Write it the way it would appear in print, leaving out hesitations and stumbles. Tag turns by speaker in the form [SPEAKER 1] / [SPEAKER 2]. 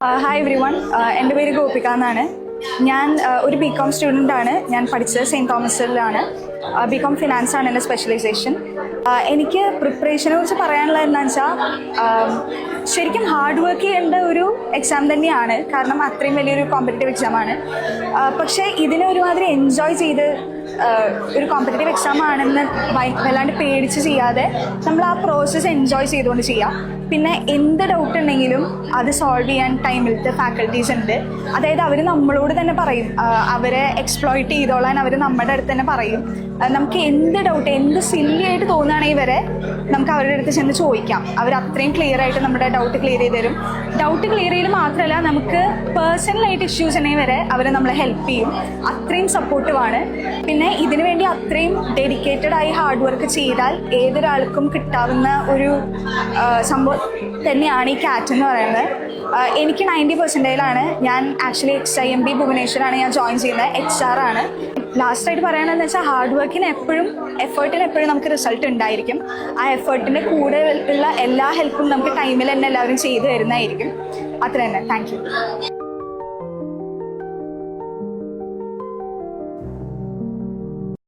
[SPEAKER 1] Hi every one, എൻ്റെ പേര് ഗോപിക എന്നാണ്. ഞാൻ ഒരു ബികോം സ്റ്റുഡൻ്റ് ആണ്. ഞാൻ പഠിച്ചത് സെയിൻറ്റ് തോമസിലാണ്. ബികോം ഫിനാൻസ് ആണ് എൻ്റെ സ്പെഷ്യലൈസേഷൻ. എനിക്ക് പ്രിപ്പറേഷനെ കുറിച്ച് പറയാനുള്ളത് എന്താണെന്ന് വെച്ചാൽ ശരിക്കും ഹാർഡ് വർക്ക് ചെയ്യേണ്ട ഒരു എക്സാം തന്നെയാണ്. കാരണം അത്രയും വലിയൊരു കോമ്പറ്റേറ്റീവ് എക്സാമാണ്. പക്ഷേ ഇതിനെ ഒരുമാതിരി എൻജോയ് ചെയ്ത് ഒരു കോമ്പറ്റേറ്റീവ് എക്സാം ആണെന്ന് വല്ലാണ്ട് പേടിച്ച് ചെയ്യാതെ നമ്മൾ ആ പ്രോസസ്സ് എൻജോയ് ചെയ്തുകൊണ്ട് ചെയ്യാം. പിന്നെ എന്ത് ഡൗട്ട് ഉണ്ടെങ്കിലും അത് സോൾവ് ചെയ്യാൻ ടൈമിലത്തെ ഫാക്കൽറ്റീസ് ഉണ്ട്. അതായത് അവർ നമ്മളോട് തന്നെ പറയും, അവരെ എക്സ്പ്ലോയിറ്റ് ചെയ്തോളാൻ അവർ നമ്മുടെ അടുത്ത് തന്നെ പറയും. നമുക്ക് എന്ത് ഡൗട്ട്, എന്ത് സില്ലി ആയിട്ട് തോന്നുകയാണെങ്കിൽ വരെ നമുക്ക് അവരുടെ അടുത്ത് ചെന്ന് ചോദിക്കാം. അവർ അത്രയും ക്ലിയർ ആയിട്ട് നമ്മുടെ ഡൗട്ട് ക്ലിയർ ചെയ്ത് തരും. ഡൗട്ട് ക്ലിയർ ചെയ്ത് മാത്രമല്ല, നമുക്ക് പേഴ്സണലായിട്ട് ഇഷ്യൂസ് ഉണ്ടെങ്കിൽ വരെ അവർ നമ്മളെ ഹെൽപ്പ് ചെയ്യും. അത്രയും സപ്പോർട്ടീവാണ്. പിന്നെ ഇതിനു വേണ്ടി അത്രയും ഡെഡിക്കേറ്റഡ് ആയി ഹാർഡ് വർക്ക് ചെയ്താൽ ഏതൊരാൾക്കും കിട്ടാവുന്ന ഒരു സംഭവം തന്നെയാണ് ഈ കാറ്റ് എന്ന് പറയുന്നത്. എനിക്ക് 90% ഞാൻ ആക്ച്വലി XIMB ഭുവനേശ്വറാണ് ഞാൻ ജോയിൻ ചെയ്യുന്നത്. HR ആണ്. ലാസ്റ്റായിട്ട് പറയണമെന്ന് വെച്ചാൽ ഹാർഡ് വർക്കിന് എപ്പോഴും എഫേർട്ടിന് നമുക്ക് റിസൾട്ട് ഉണ്ടായിരിക്കും. ആ എഫേർട്ടിൻ്റെ കൂടെ ഉള്ള എല്ലാ ഹെൽപ്പും നമുക്ക് ടൈമിൽ തന്നെ എല്ലാവരും ചെയ്തു തരുന്നതായിരിക്കും. അത്ര തന്നെ. Thank you.